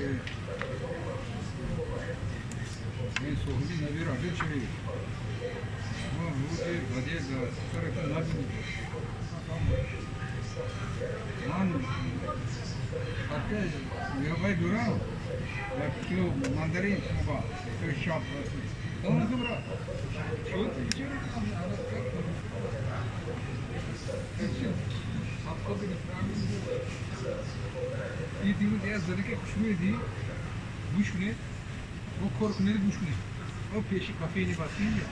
Ben soğuğunu ne bir arada çeviriyor. Ama bu vadiye de sonra ne yapayım? Lan hatta yavay duran ve kilo mandarin kuba kilo şap onu da bırak. Şu içeri आपको भी ये दिन यार जरा के कुछ नहीं दी बुश ने वो खोर ने बुश ने वो पेशी काफी नहीं बात की है